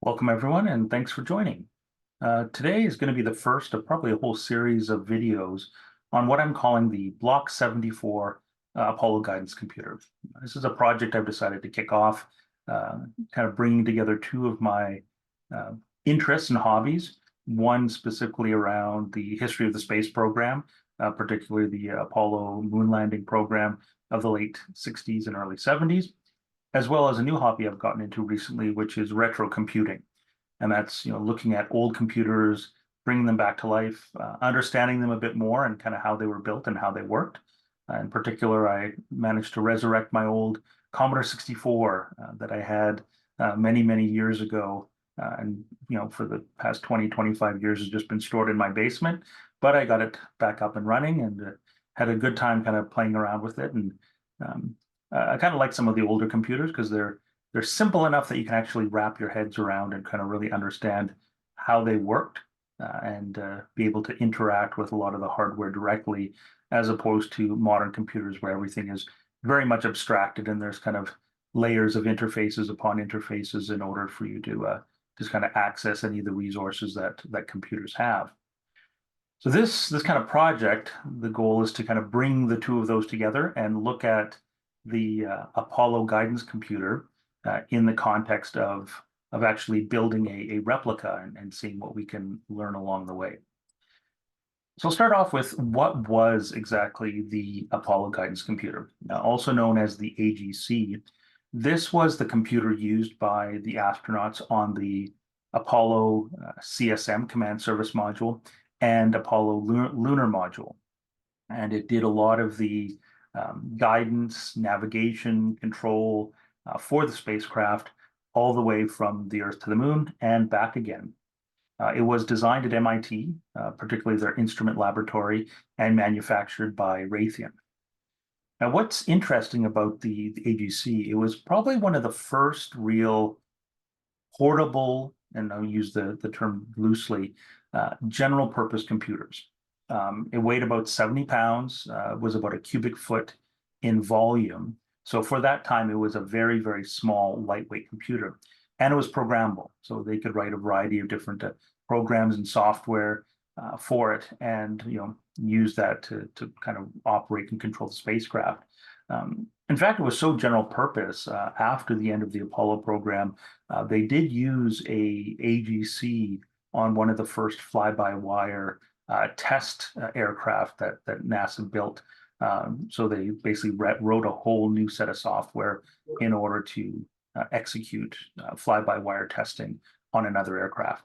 Welcome, everyone, and thanks for joining. Today is going to be the first of probably a whole series of videos on what I'm calling the Block 74 Apollo guidance computer. This is a project I've decided to kick off, kind of bringing together two of my uh, interests and hobbies, one specifically around the history of the space program, particularly the Apollo moon landing program of the late 60s and early 70s, as well as a new hobby I've gotten into recently, which is retro computing. And that's, looking at old computers, bringing them back to life, understanding them a bit more and kind of how they were built and how they worked. In particular, I managed to resurrect my old Commodore 64 that I had many, many years ago. And, for the past 20, 25 years has just been stored in my basement. But I got it back up and running and had a good time kind of playing around with it. And um, I kind of like some of the older computers because they're simple enough that you can actually wrap your heads around and kind of really understand how they worked and be able to interact with a lot of the hardware directly, as opposed to modern computers where everything is very much abstracted and there's kind of layers of interfaces upon interfaces in order for you to just kind of access any of the resources that computers have. So this kind of project, the goal is to kind of bring the two of those together and look at the Apollo guidance computer in the context of actually building a replica and seeing what we can learn along the way. So I'll start off with what was exactly the Apollo guidance computer, also known as the AGC. This was the computer used by the astronauts on the Apollo CSM, Command Service Module, and Apollo Lunar Module. And it did a lot of the guidance, navigation, control for the spacecraft, all the way from the Earth to the Moon and back again. It was designed at MIT, particularly their instrument laboratory, and manufactured by Raytheon. Now, what's interesting about the AGC, it was probably one of the first real portable, and I'll use the term loosely, general purpose computers. It weighed about 70 pounds, was about a cubic foot in volume. So for that time, it was a very, very small, lightweight computer. And it was programmable. So they could write a variety of different programs and software for it and use that to kind of operate and control the spacecraft. In fact, it was so general purpose after the end of the Apollo program, they did use a AGC on one of the first fly-by-wire test aircraft that NASA built. So they basically wrote a whole new set of software in order to execute fly-by-wire testing on another aircraft.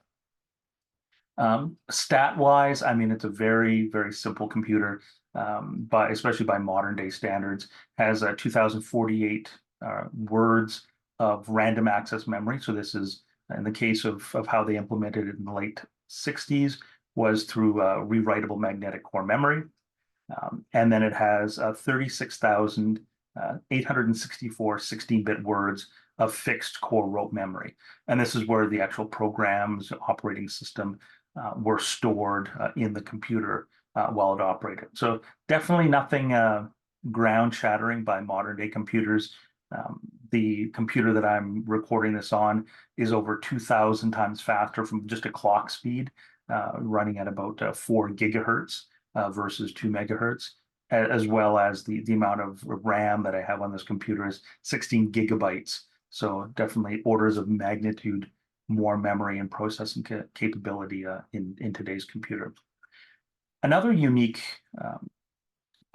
Stat-wise, I mean, it's a very, very simple computer, but especially by modern day standards, has 2,048 words of random access memory. So this is, in the case of how they implemented it in the late 60s, was through rewritable magnetic core memory. And then it has 36,864 16-bit words of fixed core rope memory. And this is where the actual programs, operating system were stored in the computer while it operated. So definitely nothing ground shattering by modern day computers. The computer that I'm recording this on is over 2,000 times faster from just a clock speed, running at about 4 gigahertz versus 2 megahertz, as well as the amount of RAM that I have on this computer is 16 gigabytes. So definitely orders of magnitude more memory and processing capability in today's computer. Another unique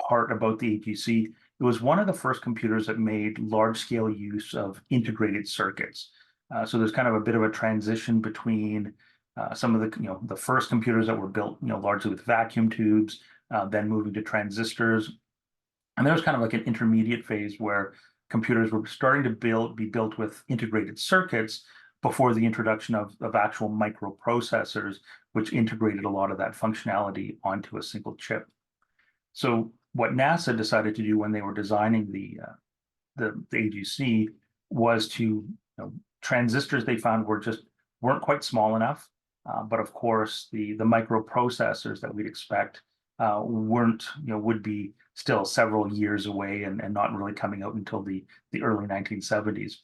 part about the AGC, it was one of the first computers that made large-scale use of integrated circuits. So there's kind of a bit of a transition between some of the first computers that were built largely with vacuum tubes, then moving to transistors, and there was kind of like an intermediate phase where computers were starting to be built with integrated circuits before the introduction of actual microprocessors, which integrated a lot of that functionality onto a single chip. So what NASA decided to do when they were designing the AGC was to, transistors they found weren't quite small enough, but of course the microprocessors that we'd expect would be still several years away and not really coming out until the early 1970s.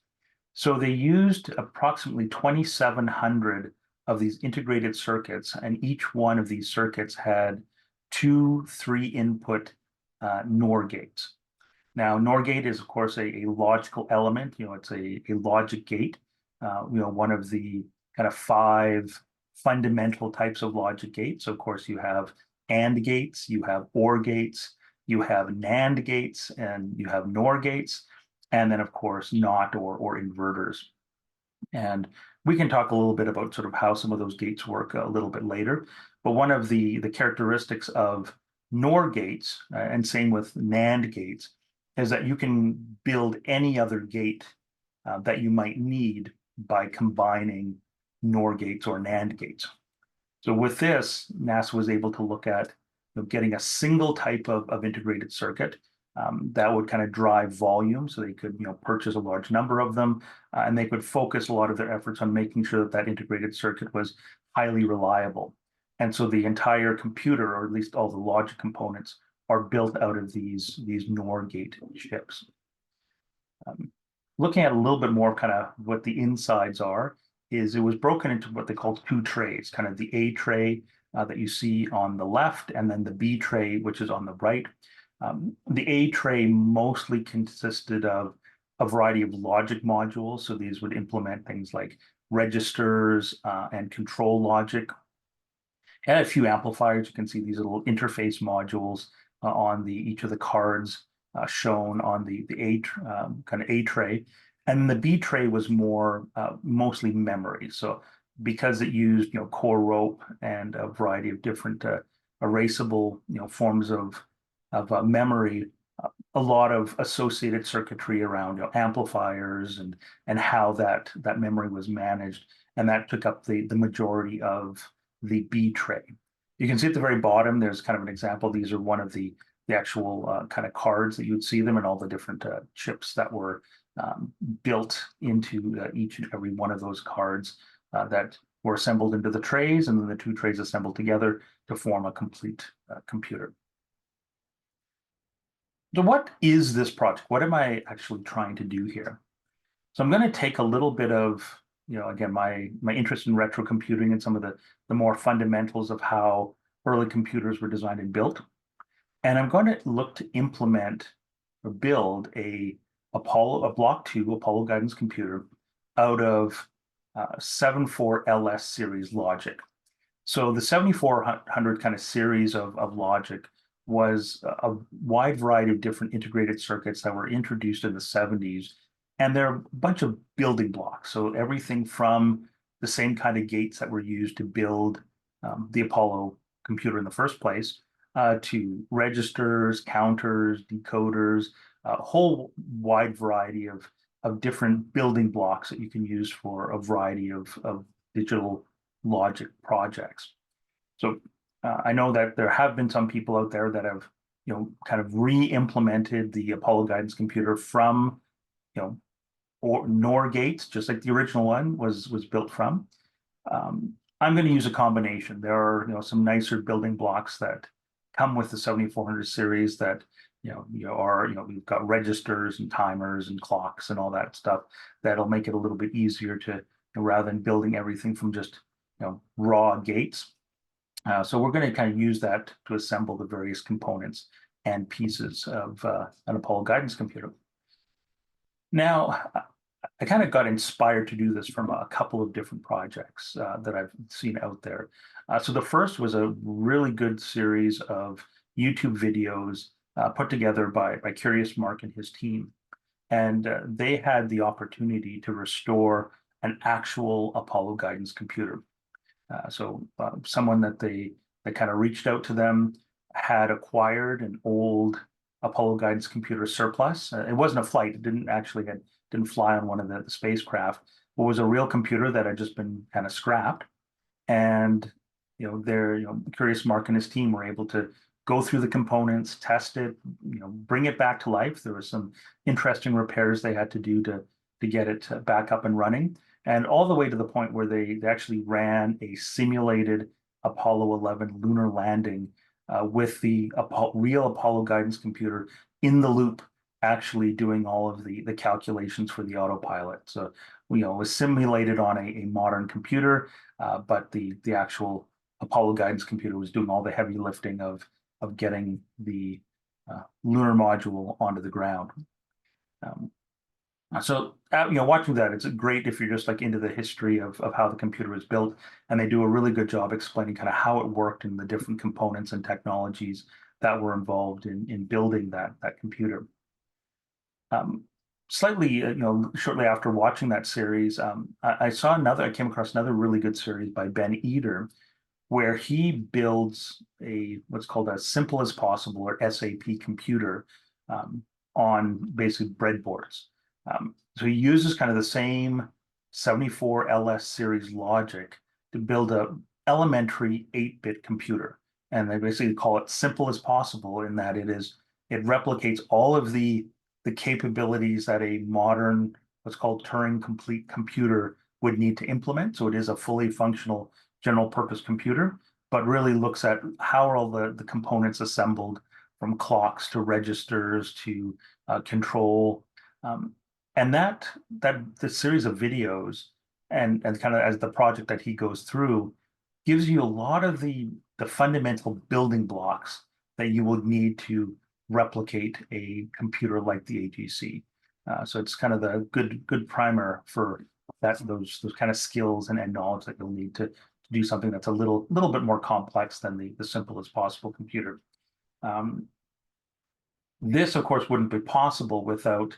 So they used approximately 2,700 of these integrated circuits, and each one of these circuits had two 3-input NOR gates. Now, NOR gate is, of course, a logical element. It's a logic gate. One of the kind of 5 fundamental types of logic gates. So, of course, you have AND gates, you have OR gates, you have NAND gates, and you have NOR gates, and then, of course, NOT or inverters. And we can talk a little bit about sort of how some of those gates work a little bit later. But one of the characteristics of NOR gates, and same with NAND gates, is that you can build any other gate that you might need by combining NOR gates or NAND gates. So with this, NASA was able to look at getting a single type of integrated circuit that would kind of drive volume, so they could purchase a large number of them, and they could focus a lot of their efforts on making sure that that integrated circuit was highly reliable. And so the entire computer, or at least all the logic components, are built out of these NOR gate chips. Looking at a little bit more kind of what the insides are, is it was broken into what they call 2 trays, kind of the A tray that you see on the left, and then the B tray, which is on the right. The A tray mostly consisted of a variety of logic modules. So these would implement things like registers and control logic, and a few amplifiers. You can see these little interface modules on each of the cards shown on the A kind of A tray. And the B tray was more mostly memory. So because it used core rope and a variety of different erasable forms of memory, a lot of associated circuitry around amplifiers and how that memory was managed, and that took up the majority of the B tray. You can see at the very bottom, there's kind of an example. These are one of the actual kind of cards that you would see them, and all the different chips that were built into each and every one of those cards that were assembled into the trays, and then the 2 trays assembled together to form a complete computer. So what is this project? What am I actually trying to do here? So I'm going to take a little bit of, again, my interest in retro computing and some of the more fundamentals of how early computers were designed and built. And I'm going to look to implement or build a Block 2 Apollo guidance computer out of 74 LS series logic. So the 7400 kind of series of logic was a wide variety of different integrated circuits that were introduced in the 70s. And they're a bunch of building blocks. So everything from the same kind of gates that were used to build the Apollo computer in the first place, to registers, counters, decoders, a whole wide variety of different building blocks that you can use for a variety of digital logic projects. So I know that there have been some people out there that have, kind of re-implemented the Apollo guidance computer from, or NOR gates, just like the original one was built from. I'm going to use a combination. There are, some nicer building blocks that come with the 7400 series that, we've got registers and timers and clocks and all that stuff that'll make it a little bit easier to, rather than building everything from just, raw gates. So we're going to kind of use that to assemble the various components and pieces of an Apollo guidance computer. Now, I kind of got inspired to do this from a couple of different projects that I've seen out there. So the first was a really good series of YouTube videos put together by Curious Mark and his team. And they had the opportunity to restore an actual Apollo guidance computer. So someone that kind of reached out to them had acquired an old Apollo guidance computer surplus. It wasn't a flight. It didn't fly on one of the spacecraft. It was a real computer that had just been kind of scrapped. And, Curious Mark and his team were able to go through the components, test it, bring it back to life. There were some interesting repairs they had to do to get it back up and running. And all the way to the point where they actually ran a simulated Apollo 11 lunar landing with the real Apollo guidance computer in the loop actually doing all of the calculations for the autopilot. So, it was simulated on a modern computer, but the actual Apollo guidance computer was doing all the heavy lifting of getting the lunar module onto the ground. So, watching that, it's great if you're just like into the history of how the computer was built, and they do a really good job explaining kind of how it worked and the different components and technologies that were involved in building that computer. Slightly, shortly after watching that series, I came across another really good series by Ben Eder, where he builds what's called a simple as possible, or SAP computer, on basically breadboards. So he uses kind of the same 74 LS series logic to build a elementary 8-bit computer. And they basically call it simple as possible in that it replicates all of the capabilities that a modern, what's called Turing complete computer would need to implement. So it is a fully functional general purpose computer, but really looks at how are all the components assembled, from clocks to registers to control. And the series of videos and kind of as the project that he goes through gives you a lot of the fundamental building blocks that you would need to replicate a computer like the AGC. So it's kind of the good primer for those kind of skills and knowledge that you'll need to do something that's a little bit more complex than the simple as possible computer. This, of course, wouldn't be possible without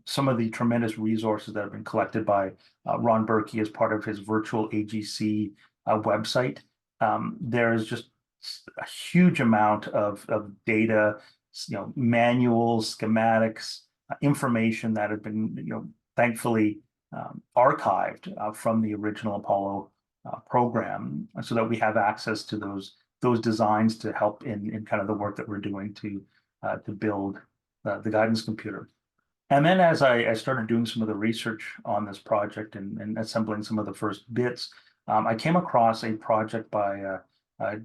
some of the tremendous resources that have been collected by Ron Berkey as part of his virtual AGC website. There's just a huge amount of data, manuals, schematics, information that have been, thankfully archived from the original Apollo program, so that we have access to those designs to help in kind of the work that we're doing to build the guidance computer. And then as I started doing some of the research on this project and assembling some of the first bits, I came across a project by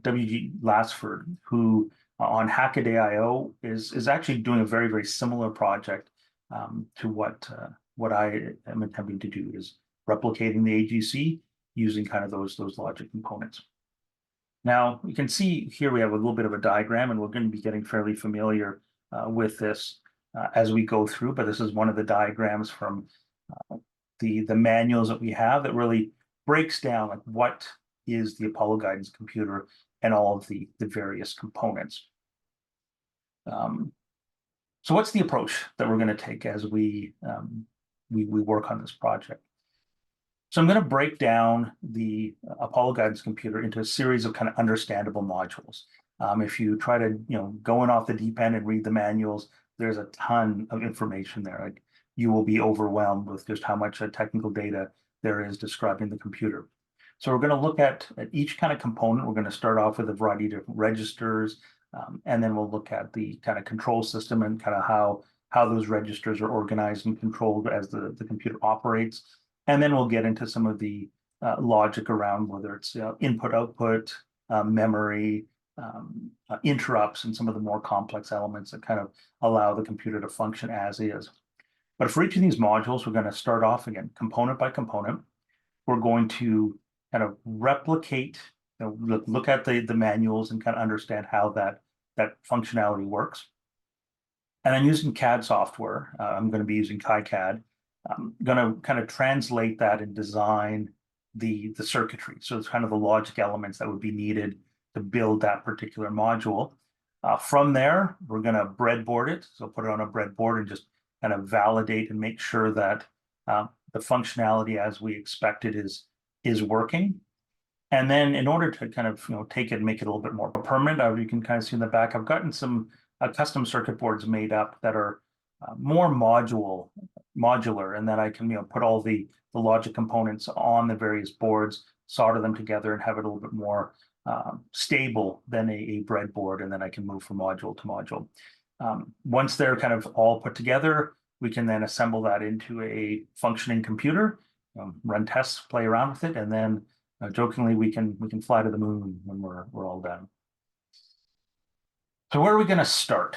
W.G. Lasford, who on Hackaday.io is actually doing a very, very similar project to what I am attempting to do, is replicating the AGC using kind of those logic components. Now, you can see here we have a little bit of a diagram, and we're going to be getting fairly familiar with this as we go through, but this is one of the diagrams from the manuals that we have that really breaks down like what is the Apollo guidance computer and all of the various components. So what's the approach that we're going to take as we work on this project? So I'm going to break down the Apollo guidance computer into a series of kind of understandable modules. If you try to, going off the deep end and read the manuals, there's a ton of information there. Like, you will be overwhelmed with just how much technical data there is describing the computer. So we're going to look at each kind of component. We're going to start off with a variety of different registers, and then we'll look at the kind of control system and kind of how those registers are organized and controlled as the computer operates. And then we'll get into some of the logic around whether it's input-output, memory, interrupts, and some of the more complex elements that kind of allow the computer to function as is. But for each of these modules, we're going to start off again, component by component. We're going to kind of replicate, look at the manuals and kind of understand how that functionality works. And then using CAD software, I'm going to be using KiCad. I'm going to kind of translate that and design the circuitry. So it's kind of the logic elements that would be needed to build that particular module. From there, we're going to breadboard it. So put it on a breadboard and just kind of validate and make sure that the functionality as we expect it is working. And then in order to kind of take it and make it a little bit more permanent, you can kind of see in the back, I've gotten some custom circuit boards made up that are more modular, and that I can put all the logic components on the various boards, solder them together, and have it a little bit more stable than a breadboard, and then I can move from module to module. Once they're kind of all put together, we can then assemble that into a functioning computer, run tests, play around with it, and then jokingly we can fly to the moon when we're all done. So where are we going to start?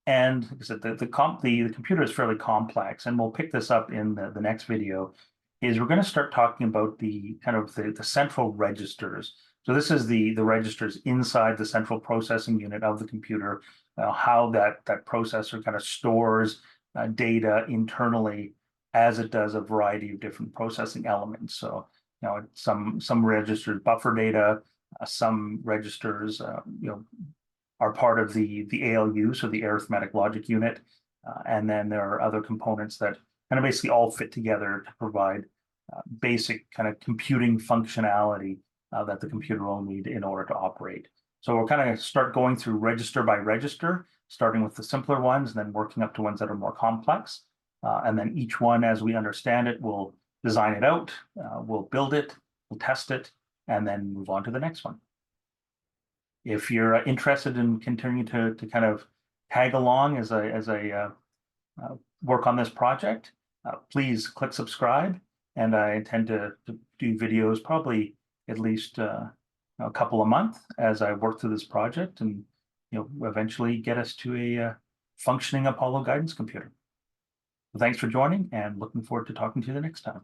And like I said, the computer is fairly complex, and we'll pick this up in the next video. Is we're going to start talking about the kind of the central registers. So this is the registers inside the central processing unit of the computer, how that processor kind of stores data internally as it does a variety of different processing elements. So some registers buffer data, some registers are part of the ALU, so the arithmetic logic unit, and then there are other components that kind of basically all fit together to provide basic kind of computing functionality that the computer will need in order to operate. So we'll kind of start going through register by register, starting with the simpler ones, and then working up to ones that are more complex. And then each one, as we understand it, we'll design it out, we'll build it, we'll test it, and then move on to the next one. If you're interested in continuing to kind of tag along as I work on this project, please click subscribe. And I intend to do videos probably at least a couple a month as I work through this project and eventually get us to a functioning Apollo guidance computer. Thanks for joining, and looking forward to talking to you the next time.